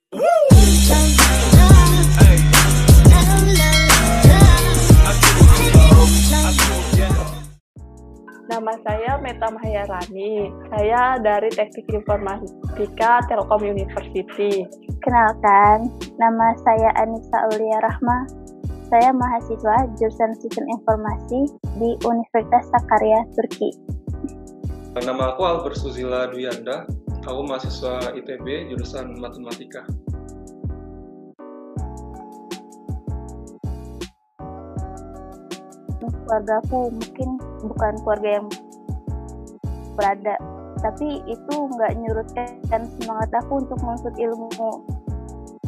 Nama saya Meta Mahyarani. Saya dari Teknik Informatika Telkom University. Kenalkan, nama saya Anissa Aulia Rahma. Saya mahasiswa jurusan Sistem Informasi di Universitas Sakarya, Turki. Nama aku Albert Suzila Duyanda. Aku mahasiswa ITB jurusan Matematika. Keluarga aku mungkin bukan keluarga yang berada, tapi itu nggak nyurutkan semangat aku untuk menuntut ilmu.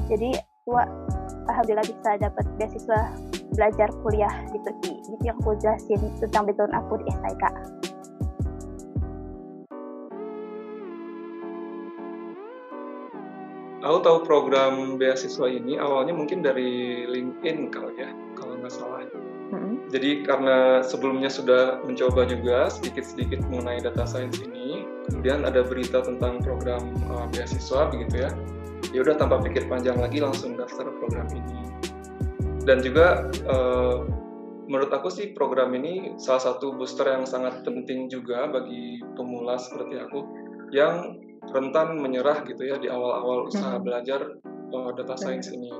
Jadi alhamdulillah bisa dapat beasiswa belajar kuliah di Turki. Itu yang aku jelasin tentang background aku di STIK. Aku tahu program beasiswa ini awalnya mungkin dari LinkedIn kalau nggak salah. Jadi karena sebelumnya sudah mencoba juga sedikit-sedikit mengenai data science ini, kemudian ada berita tentang program beasiswa begitu ya. Ya udah tanpa pikir panjang lagi langsung daftar program ini. Dan juga menurut aku sih program ini salah satu booster yang sangat penting juga bagi pemula seperti aku yang rentan menyerah gitu ya di awal-awal usaha belajar data science ini.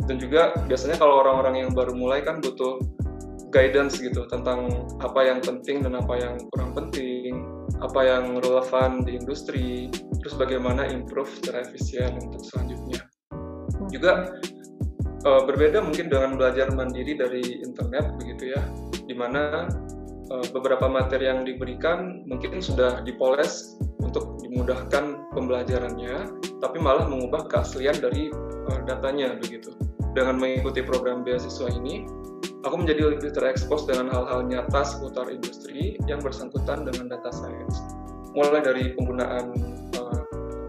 Dan juga biasanya kalau orang-orang yang baru mulai kan butuh guidance gitu tentang apa yang penting dan apa yang kurang penting, apa yang relevan di industri, terus bagaimana improve secara efisien untuk selanjutnya. Juga berbeda mungkin dengan belajar mandiri dari internet begitu ya, di mana beberapa materi yang diberikan mungkin sudah dipoles untuk dimudahkan pembelajarannya, tapi malah mengubah keaslian dari datanya begitu. Dengan mengikuti program beasiswa ini, aku menjadi lebih terekspos dengan hal-hal nyata seputar industri yang bersangkutan dengan data science. Mulai dari penggunaan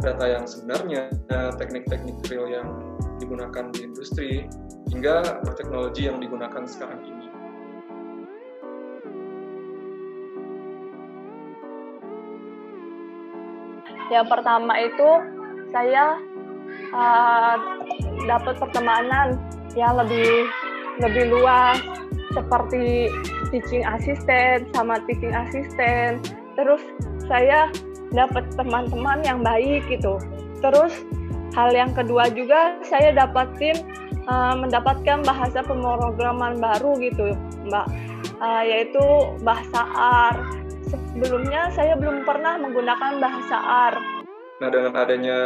data yang sebenarnya, teknik-teknik real yang digunakan di industri, hingga teknologi yang digunakan sekarang ini. Yang pertama itu saya dapat pertemanan yang lebih luas seperti teaching assistant sama teaching assistant. Terus saya dapat teman-teman yang baik gitu. Terus hal yang kedua juga saya mendapatkan bahasa pemrograman baru gitu, Mbak, yaitu bahasa R. Sebelumnya saya belum pernah menggunakan bahasa R. Nah, dengan adanya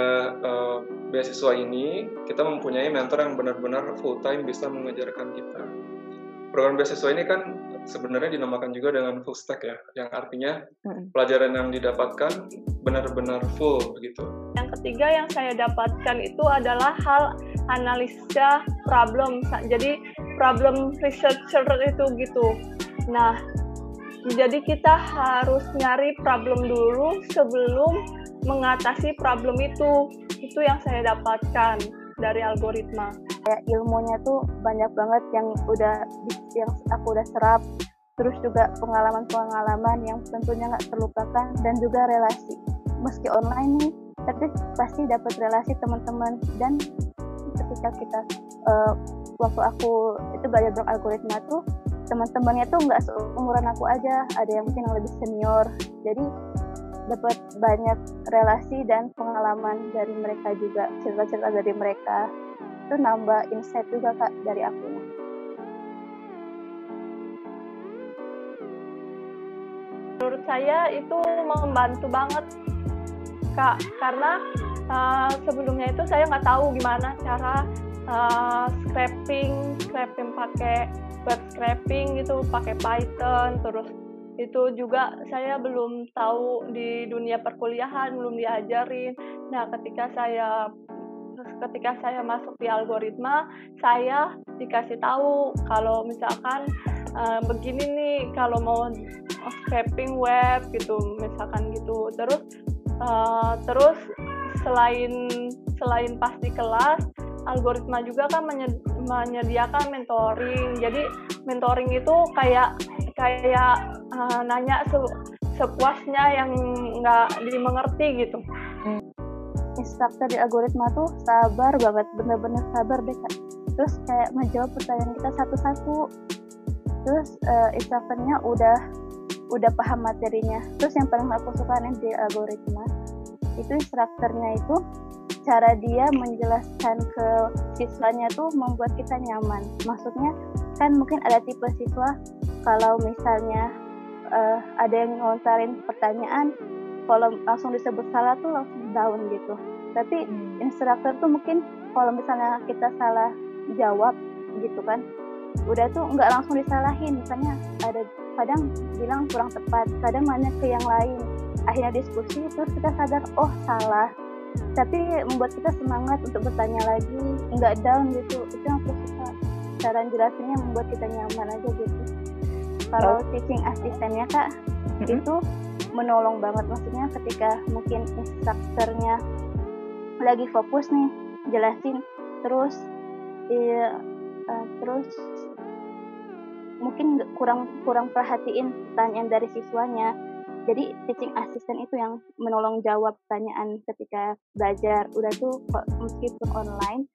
beasiswa ini, kita mempunyai mentor yang benar-benar full-time bisa mengajarkan kita. Program beasiswa ini kan sebenarnya dinamakan juga dengan full stack ya, yang artinya pelajaran yang didapatkan benar-benar full begitu. Yang ketiga yang saya dapatkan itu adalah hal analisa problem. Jadi problem researcher itu gitu. Nah, jadi kita harus nyari problem dulu sebelum mengatasi problem itu. Itu yang saya dapatkan dari algoritma. Kayak ilmunya tuh banyak banget yang aku udah serap. Terus juga pengalaman-pengalaman yang tentunya nggak terlupakan, dan juga relasi. Meski online nih, tapi pasti dapat relasi teman-teman. Dan ketika kita waktu aku itu belajar algoritma tuh, teman-temannya tuh nggak seumuran aku aja, ada yang mungkin yang lebih senior. Jadi dapat banyak relasi dan pengalaman dari mereka juga, cerita-cerita dari mereka. Itu nambah insight juga Kak dari aku. Menurut saya itu membantu banget Kak, karena sebelumnya itu saya nggak tahu gimana cara scraping pakai web scraping gitu, pakai Python. Terus itu juga saya belum tahu di dunia perkuliahan, belum diajarin. Nah, ketika saya masuk di algoritma, saya dikasih tahu kalau misalkan begini nih kalau mau scraping web gitu, misalkan gitu. Terus selain pas di kelas, algoritma juga kan menyediakan mentoring. Jadi mentoring itu kayak nanya sepuasnya yang nggak dimengerti gitu. instruktur di algoritma tuh sabar banget, bener-bener sabar deh Kak. Terus kayak menjawab pertanyaan kita satu-satu. Terus instrukturnya udah paham materinya. Terus yang paling aku suka nih di algoritma itu instrukturnya itu cara dia menjelaskan ke siswanya tuh membuat kita nyaman. Maksudnya kan mungkin ada tipe siswa kalau misalnya ada yang ngelontarin pertanyaan, kalau langsung disebut salah tuh langsung down gitu. Tapi instruktur tuh mungkin kalau misalnya kita salah jawab gitu kan, udah tuh nggak langsung disalahin. Misalnya ada kadang bilang kurang tepat, kadang nanya ke yang lain. Akhirnya diskusi, terus kita sadar, oh salah. Tapi membuat kita semangat untuk bertanya lagi, nggak down gitu. Itu yang aku suka. Cara jelasinnya membuat kita nyaman aja gitu. Kalau teaching asistennya Kak, itu menolong banget. Maksudnya ketika mungkin instrukturnya lagi fokus nih jelasin, terus mungkin kurang perhatiin pertanyaan dari siswanya. Jadi teaching assistant itu yang menolong jawab pertanyaan ketika belajar. Udah tuh meskipun online,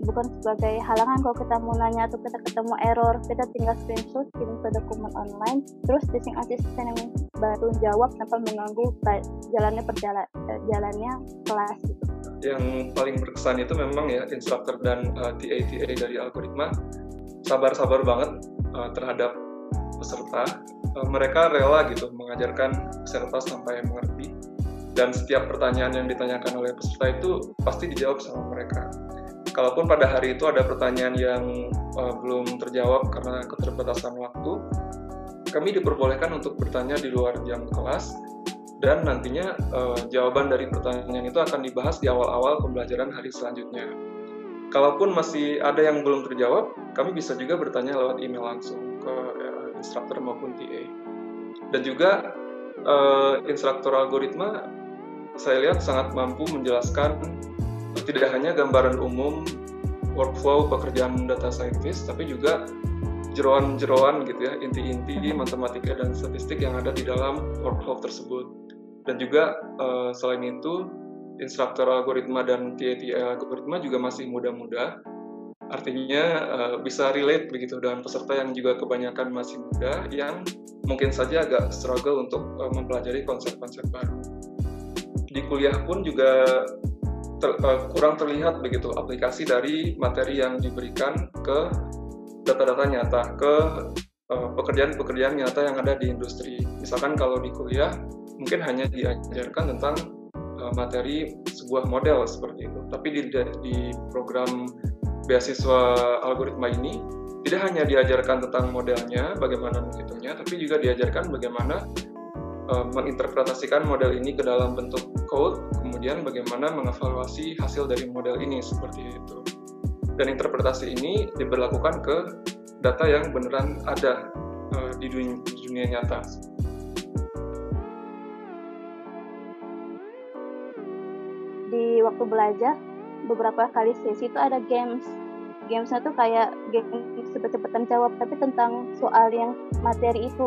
bukan sebagai halangan kalau kita mau nanya atau kita ketemu error, kita tinggal screenshot kirim ke dokumen online, terus teaching assistant yang baru jawab tanpa mengganggu jalannya kelas gitu. Yang paling berkesan itu memang ya instruktur dan TA dari algoritma sabar-sabar banget terhadap peserta. Mereka rela gitu mengajarkan peserta sampai mengerti, dan setiap pertanyaan yang ditanyakan oleh peserta itu pasti dijawab sama mereka. Kalaupun pada hari itu ada pertanyaan yang belum terjawab karena keterbatasan waktu, kami diperbolehkan untuk bertanya di luar jam kelas, dan nantinya jawaban dari pertanyaan itu akan dibahas di awal-awal pembelajaran hari selanjutnya. Kalaupun masih ada yang belum terjawab, kami bisa juga bertanya lewat email langsung ke instruktur maupun TA. Dan juga instruktur algoritma saya lihat sangat mampu menjelaskan tidak hanya gambaran umum workflow pekerjaan data scientist, tapi juga jeroan-jeroan gitu ya, inti-inti matematika dan statistik yang ada di dalam workflow tersebut. Dan juga selain itu instruktur algoritma dan TA algoritma juga masih muda-muda. Artinya bisa relate begitu dengan peserta yang juga kebanyakan masih muda, yang mungkin saja agak struggle untuk mempelajari konsep-konsep baru. Di kuliah pun juga kurang terlihat begitu aplikasi dari materi yang diberikan ke data-data nyata, ke pekerjaan-pekerjaan nyata yang ada di industri. Misalkan kalau di kuliah mungkin hanya diajarkan tentang materi sebuah model seperti itu. Tapi di program beasiswa algoritma ini tidak hanya diajarkan tentang modelnya, bagaimana menghitungnya, tapi juga diajarkan bagaimana menginterpretasikan model ini ke dalam bentuk code, kemudian bagaimana mengevaluasi hasil dari model ini seperti itu. Dan interpretasi ini diberlakukan ke data yang beneran ada di dunia nyata. Di waktu belajar, beberapa kali sesi itu ada games. Gamesnya tuh kayak game cepet-cepetan jawab, tapi tentang soal yang materi itu.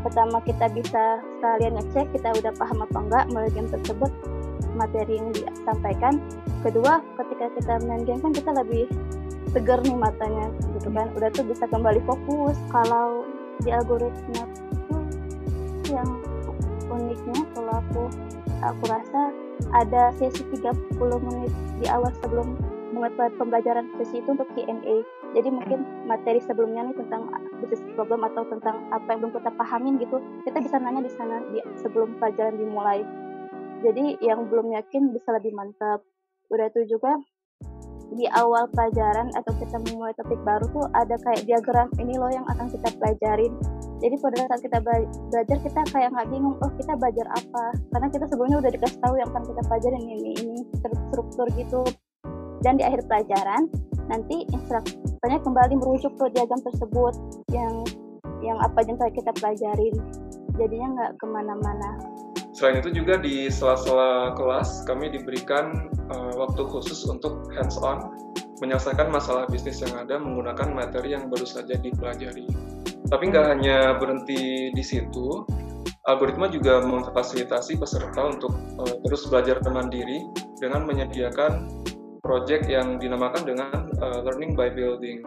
Pertama kita bisa sekalian ngecek kita udah paham apa enggak melalui game tersebut, materi yang disampaikan. Kedua, ketika kita main game kan kita lebih segar nih matanya gitu kan, udah tuh bisa kembali fokus. Kalau di algoritma tuh yang uniknya kalau aku rasa ada sesi 30 menit di awal sebelum mulai pembelajaran sesi itu untuk Q&A. Jadi mungkin materi sebelumnya nih tentang business problem atau tentang apa yang belum kita pahamin gitu, kita bisa nanya di sana sebelum pelajaran dimulai. Jadi yang belum yakin bisa lebih mantap. Udah itu juga di awal pelajaran atau kita memulai topik baru tuh ada kayak diagram ini loh yang akan kita pelajarin. Jadi pada saat kita belajar kita kayak nggak bingung, oh kita belajar apa, karena kita sebelumnya udah dikasih tahu yang akan kita pelajarin ini struktur gitu. Dan di akhir pelajaran nanti instrukturnya kembali merujuk ke diagram tersebut yang apa aja yang kita pelajarin, jadinya nggak kemana-mana. Selain itu juga di sela-sela kelas kami diberikan waktu khusus untuk hands-on menyelesaikan masalah bisnis yang ada menggunakan materi yang baru saja dipelajari. Tapi nggak hanya berhenti di situ, Algoritma juga memfasilitasi peserta untuk terus belajar mandiri dengan menyediakan proyek yang dinamakan dengan Learning by Building.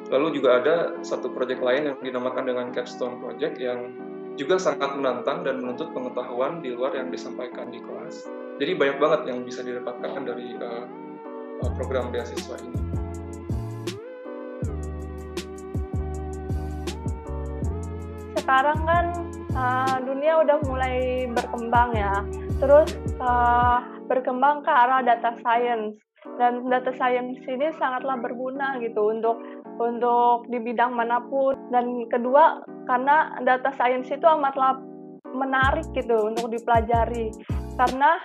Lalu juga ada satu proyek lain yang dinamakan dengan Capstone Project yang juga sangat menantang dan menuntut pengetahuan di luar yang disampaikan di kelas. Jadi banyak banget yang bisa didapatkan dari program beasiswa ini. Sekarang kan dunia udah mulai berkembang ya, terus berkembang ke arah data science, dan data science ini sangatlah berguna gitu untuk di bidang manapun. Dan kedua, karena data science itu amatlah menarik gitu untuk dipelajari, karena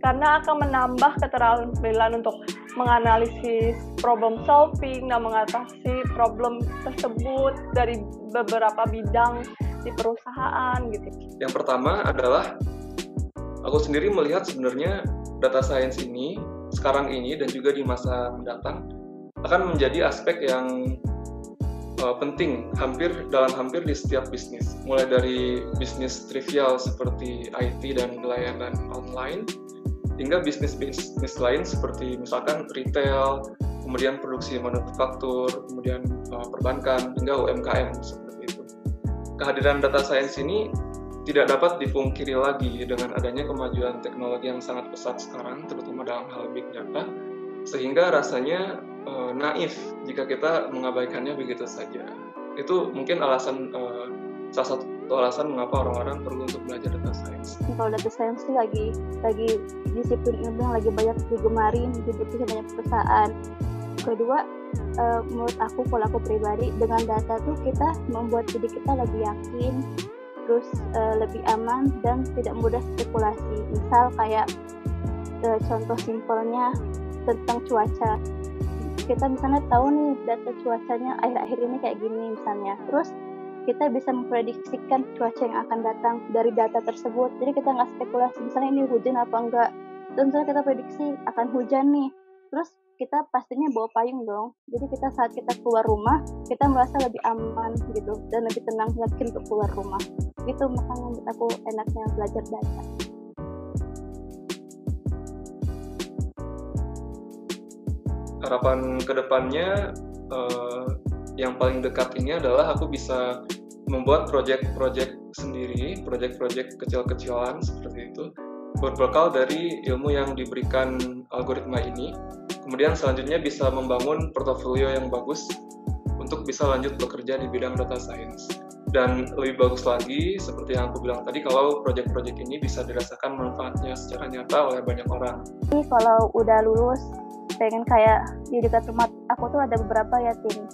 akan menambah keterampilan untuk menganalisis problem solving dan mengatasi problem tersebut dari beberapa bidang di perusahaan gitu. Yang pertama adalah aku sendiri melihat sebenarnya data science ini sekarang ini dan juga di masa mendatang akan menjadi aspek yang penting dalam hampir di setiap bisnis, mulai dari bisnis trivial seperti IT dan layanan online hingga bisnis lain seperti misalkan retail, kemudian produksi manufaktur, kemudian perbankan hingga UMKM seperti itu. Kehadiran data science ini tidak dapat dipungkiri lagi dengan adanya kemajuan teknologi yang sangat pesat sekarang, terutama dalam hal big data, sehingga rasanya naif jika kita mengabaikannya begitu saja. Itu mungkin salah satu alasan mengapa orang-orang perlu untuk belajar data science. Kalau data science sih lagi disiplin ilmu yang lagi banyak digemarin, dibutuhkan banyak perusahaan. Kedua, menurut aku, kalau aku pribadi, dengan data tuh kita membuat diri kita lebih yakin, terus lebih aman dan tidak mudah spekulasi. Misal kayak contoh simpelnya tentang cuaca. Kita misalnya tahu nih data cuacanya akhir-akhir ini kayak gini misalnya. Terus kita bisa memprediksikan cuaca yang akan datang dari data tersebut. Jadi kita nggak spekulasi, misalnya ini hujan apa enggak. Dan misalnya kita prediksi akan hujan nih. Terus kita pastinya bawa payung dong. Jadi saat kita keluar rumah, kita merasa lebih aman gitu dan lebih tenang, yakin untuk keluar rumah. Itu makanya menurut aku enaknya belajar data. Harapan kedepannya yang paling dekat ini adalah aku bisa membuat proyek-proyek sendiri, proyek-proyek kecil-kecilan seperti itu, berbekal dari ilmu yang diberikan algoritma ini. Kemudian selanjutnya bisa membangun portofolio yang bagus untuk bisa lanjut bekerja di bidang data science. Dan lebih bagus lagi, seperti yang aku bilang tadi, kalau proyek-proyek ini bisa dirasakan manfaatnya secara nyata oleh banyak orang. Jadi kalau udah lulus, pengen kayak di dekat rumah aku tuh ada beberapa yatim,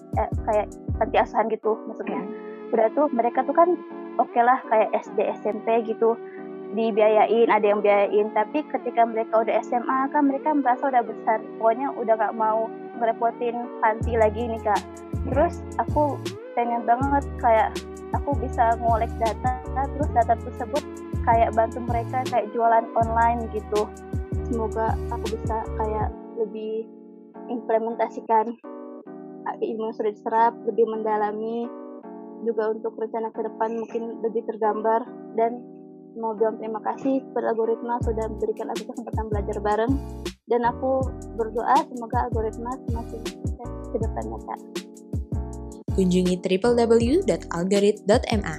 kayak panti asuhan gitu maksudnya. Udah tuh mereka tuh kan oke lah kayak SD, SMP gitu dibiayain, ada yang biayain. Tapi ketika mereka udah SMA kan mereka merasa udah besar, pokoknya udah gak mau ngerepotin panti lagi nih Kak. Terus aku pengen banget kayak aku bisa ngolek data, terus data tersebut kayak bantu mereka kayak jualan online gitu. Semoga aku bisa kayak lebih implementasikan ilmu yang sudah diserap, lebih mendalami, juga untuk rencana ke depan mungkin lebih tergambar. Dan mau bilang terima kasih kepada algoritma sudah memberikan aku kesempatan belajar bareng, dan aku berdoa semoga algoritma semakin sukses ke depannya Kak. Kunjungi www.algorit.ma